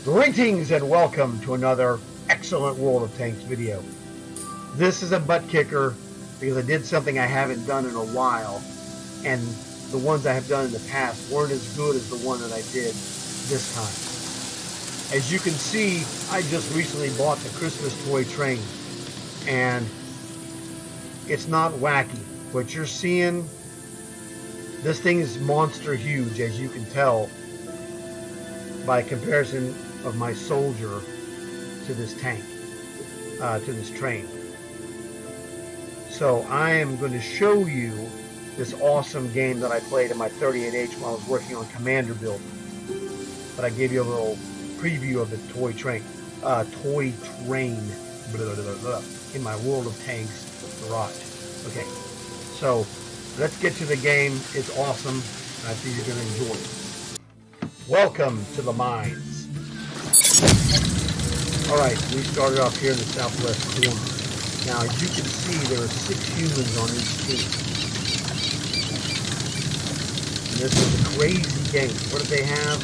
Greetings and welcome to another excellent World of Tanks video. This is a butt kicker because I did something I haven't done in a while, and the ones I have done in the past weren't as good as the one that I did this time. As you can see, I just recently bought the Christmas toy train, and it's not wacky. What you're seeing, this thing is monster huge, as you can tell by comparison of my soldier to this tank, to this train. So I am going to show you this awesome game that I played in my 38H while I was working on Commander build. But I gave you a little preview of the toy train, blah, blah, blah, in my World of Tanks garage. Okay, so let's get to the game. It's awesome, and I think you're going to enjoy it. Welcome to the mines. Alright, we started off here in the southwest corner. Now, as you can see, there are 6 humans on each team. And this is a crazy game. What do they have?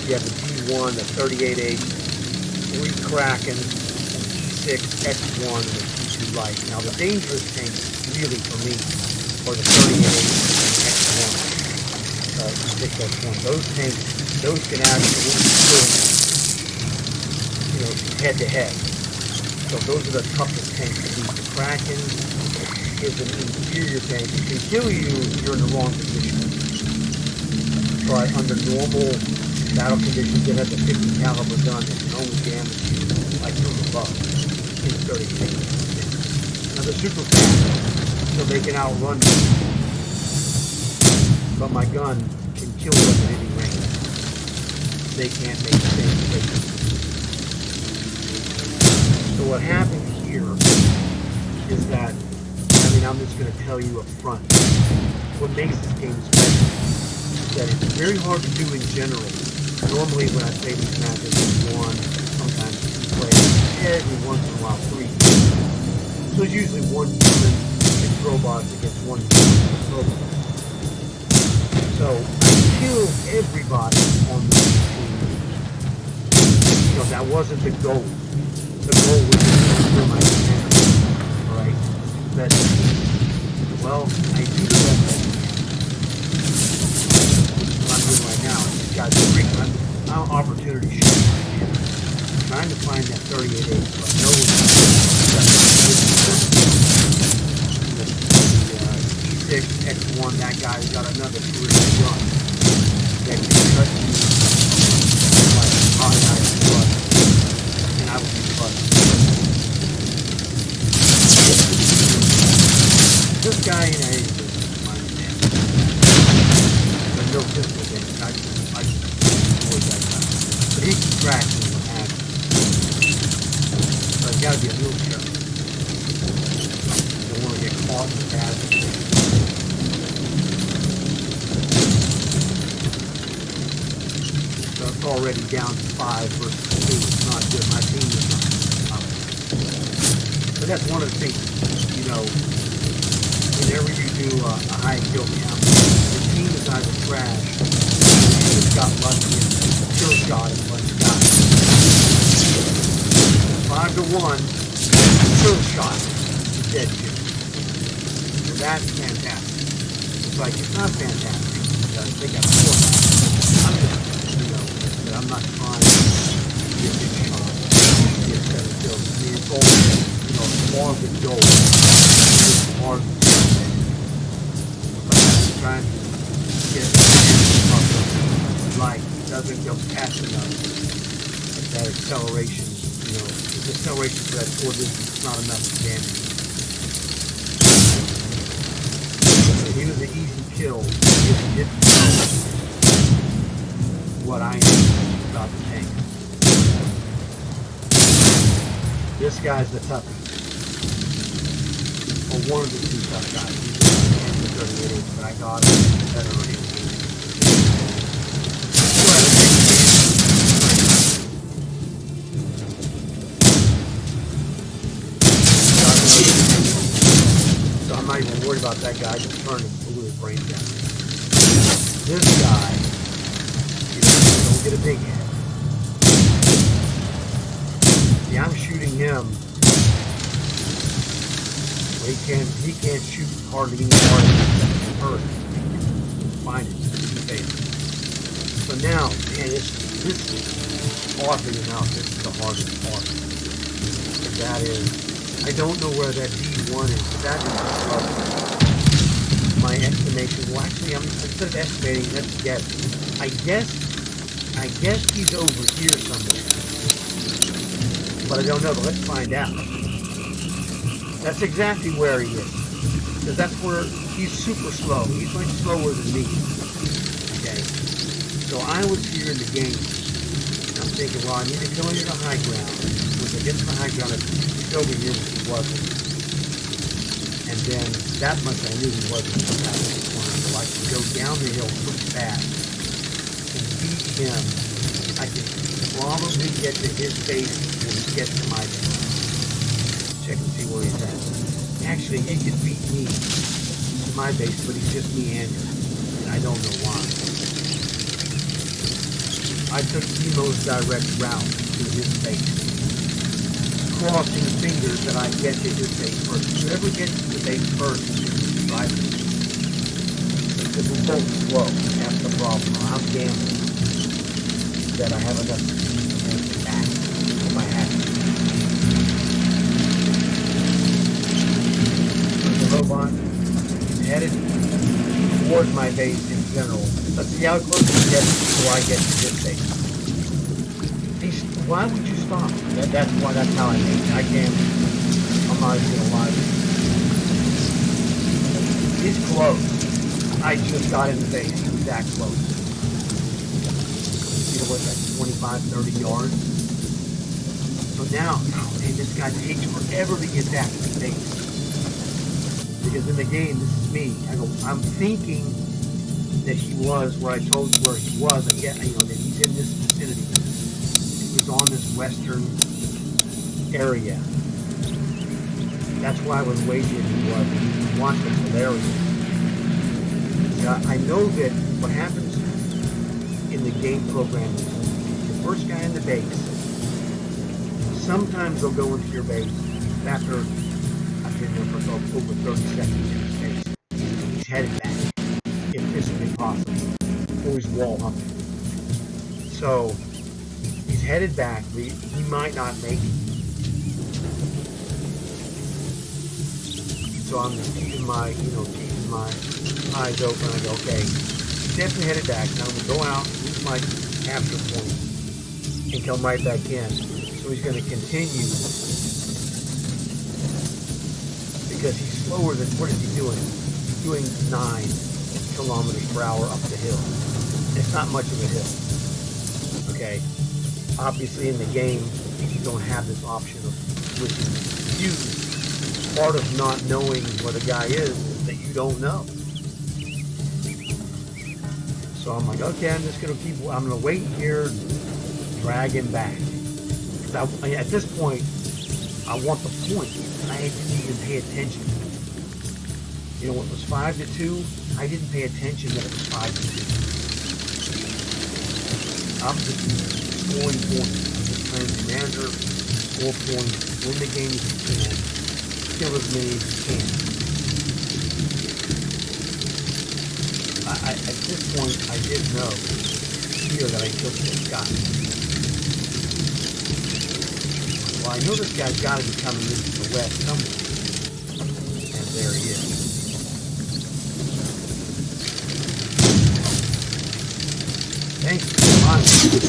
You have the G1, the 38H, 3 Kraken, an E6, X1, and a T2 Light. Now, the dangerous tanks, really, for me, are the 38H and X1. Those tanks, those can actually kill, head to head. So those are the toughest tanks to beat. The Kraken is an inferior tank. It can kill you if you're in the wrong position. But under normal battle conditions, it has a 50 caliber gun that can only damage you like from above in 30 seconds. Now they're super fast, so they can outrun you. But my gun can kill them at any range. They can't make the same mistake. So what happens here is that, I'm just going to tell you up front, what makes this game special is that it's very hard to do in general. Normally when I play these matches, it's 1, sometimes 2 players, every once in a while 3. So it's usually 1 human and robots against 1 human robot. So I killed everybody on this team. That wasn't the goal. The goal was to kill my commander. Alright? But, well, I do the best I can. What I'm doing right now is these guys are freaking. I'm opportunity shooting right here. I'm trying to find that 38H, so I know the E6, X1, that guy's got another terrific gun that can cut you like hot ice blood, and I would be fucked. This guy, he's just my man. But no pistol damage. I just avoid that guy. But he can crack me what happens. So I've got to be a little careful. You don't want to get caught in the bad situation. So it's already down to 5 versus 2. It's not good. My team is not. But that's one of the things, whenever you do a high kill count, your team is either trash, or you just got lucky and kill shot and one shot. 5 to 1, kill shot is dead shit. So that's fantastic. It's like, it's not fantastic because they got 4 matches. I'm not trying to get a big shot, get 7 kills. It's all, as far as it goes, it's hard to do. But I'm trying to get like, it doesn't go fast enough. That acceleration, the acceleration for that short distance is not enough to damage. He was an easy kill if he didn't know what I know about the tank. This guy's the toughest. Or one of the 2 tough guys. He's the 38, but I got him better already. So I'm not even worried about that guy. I just turned and blew his brains out. This guy, don't get a big head. shooting him, well, he can't shoot hardly any harder than hurt. Find it in the face. So now, man, this oddly enough, this is the hardest part. And that is, I don't know where that D1 is, but that is my estimation. Well, actually, instead of estimating, let's guess. I guess he's over here somewhere. But I don't know, but let's find out. That's exactly where he is. Because that's where he's super slow. He's much slower than me. Okay. So I was here in the game. And I'm thinking, well, I need to go into the high ground. Once I get to the high ground, he's over here, which he wasn't. And then that much I knew he wasn't out of the corner. So I could go down the hill pretty fast and beat him. I could probably get to his base when he gets to my base. Check and see where he's at. Actually, he could beat me to my base, but he's just meandering, and I don't know why. I took the most direct route to his base, crossing fingers that I get to his base first. Whoever gets to the base first is driving. Because we're both slow. That's the problem. I'm gambling that I have enough to make it back if I have to. The robot is headed towards my base in general. Let's see how close he gets before I get to his base. Why would you stop? That's how I make it. I can't. I'm not even gonna lie. He's close. I just got in the base. He was that close. You know what? That's 25, 30 yards. So now, oh man, this guy takes forever to get back to the base. Because in the game, this is me. I'm thinking that he was where I told you where he was. I get, that he's in this vicinity. He was on this western area. That's why I was wagering he was. He watched the area. I know that what happens in the game program is the first guy in the base. Sometimes they'll go into your base after I've been there for over 30 seconds in his base. He's headed back, if physically possible, or he's wall humping. So he's headed back. He might not make it. So I'm just keeping my eyes open. I go, okay, he's definitely headed back. Now I'm gonna go out, reach my capture point, and come right back in. So he's going to continue because he's slower than, what is he doing? He's doing 9 kilometers per hour up the hill. It's not much of a hill. Okay. Obviously in the game, you don't have this option of switching views. Part of not knowing where the guy is that you don't know. So I'm like, okay, I'm going to wait here, drag him back. At this point, I want the point. I didn't even pay attention. When it was 5-2, I didn't pay attention that it was 5-2. I'm just scoring points. I'm just playing commander, score points, win the game if you can, kill as many as you can. At this point, I did know here that I killed this guy. Well, I know this guy's got to be coming into the west somewhere. And there he is. Thank you.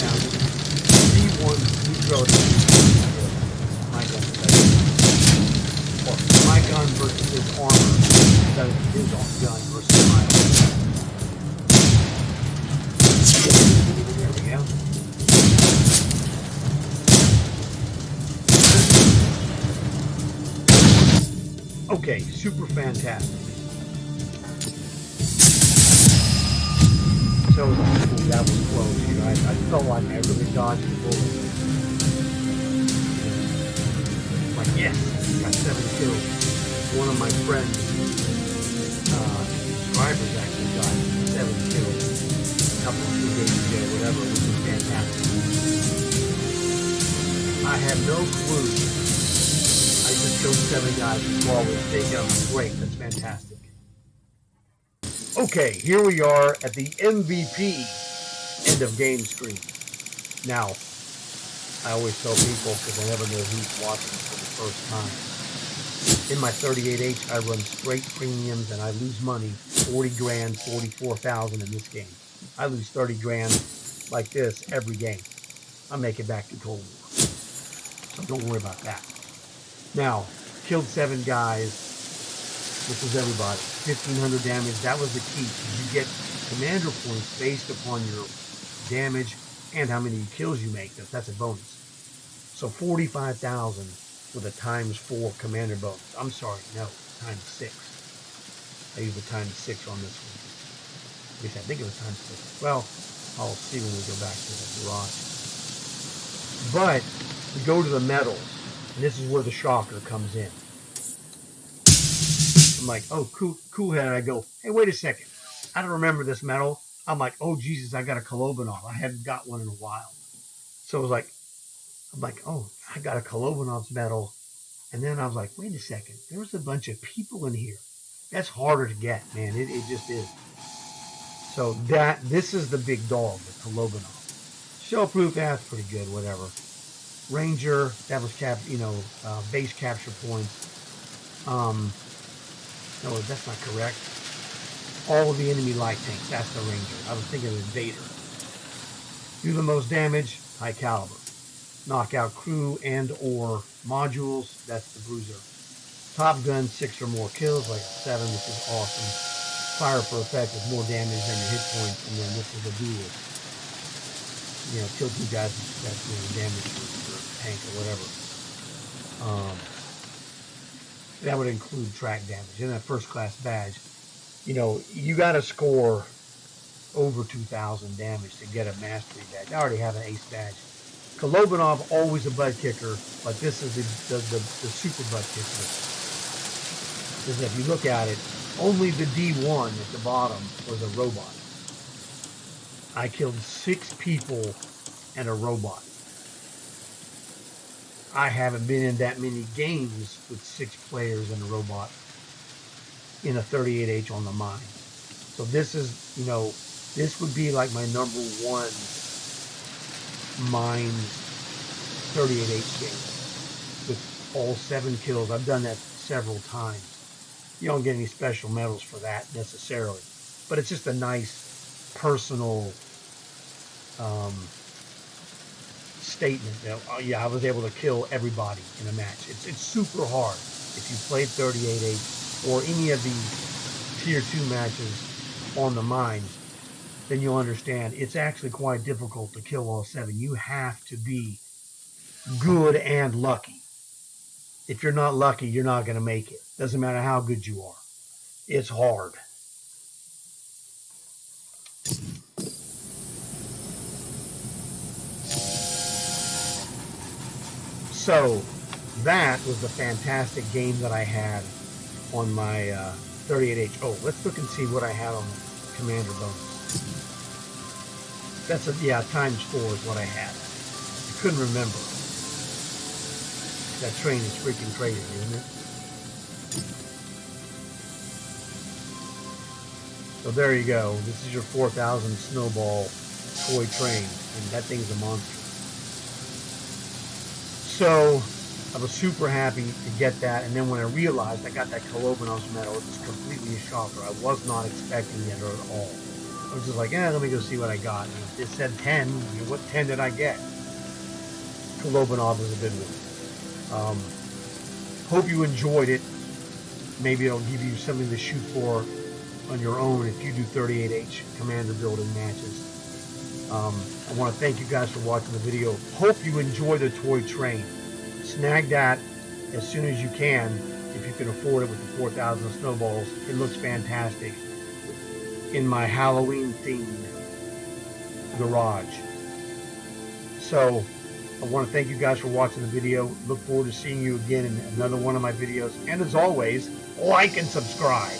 Now, C1, we throw it. My gun. Or my gun versus his armor. Instead of his gun versus my armor. There we go. Okay, super fantastic. So that was close. I felt like I really dodged the bullet. Like, yes, got 7 kills. One of my friends, subscribers actually got 7 kills. A couple of days ago, whatever, which was fantastic. I I have no clue. I just killed 7 guys with flawless takedown. Great, that's fantastic. Okay, here we are at the MVP end of game screen. Now, I always tell people, because I never know who's watching for the first time, in my 38H, I run straight premiums and I lose money, 40 grand, 44,000 in this game. I lose 30 grand like this every game. I make it back to Cold War. So don't worry about that. Now, killed 7 guys. This is everybody. 1,500 damage. That was the key. You get commander points based upon your damage and how many kills you make. That's a bonus. So 45,000 with a ×4 commander bonus. I'm sorry, no, ×6. I used the ×6 on this one. At least I think it was ×6. Well, I'll see when we go back to the garage. But we go to the medals, and this is where the shocker comes in. I'm like, oh, cool head. And I go, hey, wait a second. I don't remember this medal. I'm like, oh, Jesus, I got a KOLOBANOV. I hadn't got one in a while. So I was like, oh, I got a KOLOBANOV's medal. And then I was like, wait a second. There was a bunch of people in here. That's harder to get, man. It just is. So this is the big dog, the KOLOBANOV. Shell-proof, that's pretty good, whatever. Ranger, that was base capture points. No, that's not correct. All of the enemy light tanks, that's the Ranger. I was thinking of Invader. Do the most damage, high caliber. Knock out crew and or modules, that's the Bruiser. Top gun, 6 or more kills, like 7, which is awesome. Fire for effect with more damage than your hit points, and then this is a duelist. Kill 2 guys, that's damage for a tank or whatever. That would include track damage. And that first class badge, you got to score over 2,000 damage to get a mastery badge. I already have an ace badge. KOLOBANOV, always a butt kicker, but this is the super butt kicker. Because if you look at it, only the D1 at the bottom was a robot. I killed 6 people and a robot. I haven't been in that many games with 6 players and a robot in a 38H on the mine. So this is, this would be like my number 1 mine 38H game with all 7 kills. I've done that several times. You don't get any special medals for that necessarily, but it's just a nice personal statement that, oh yeah, I was able to kill everybody in a match. It's super hard. If you played 38H or any of these tier 2 matches on the mines, then you'll understand it's actually quite difficult to kill all 7. You have to be good and lucky. If you're not lucky, you're not going to make it. Doesn't matter how good you are. It's hard. So that was the fantastic game that I had on my 38H. Oh, let's look and see what I had on the commander bonus. That's ×4 is what I had. I couldn't remember. That train is freaking crazy, isn't it? So there you go. This is your 4,000 snowball toy train, and that thing's a monster. So I was super happy to get that, and then when I realized I got that KOLOBANOV's medal, it was completely a shocker. I was not expecting it at all. I was just like, let me go see what I got. And it said 10. What 10 did I get? KOLOBANOV was a good one. Hope you enjoyed it. Maybe it'll give you something to shoot for on your own if you do 38H commander building matches. I want to thank you guys for watching the video. Hope you enjoy the toy train. Snag that as soon as you can, if you can afford it, with the 4,000 snowballs. It looks fantastic in my Halloween themed garage. So I want to thank you guys for watching the video. Look forward to seeing you again in another one of my videos. And as always, like and subscribe.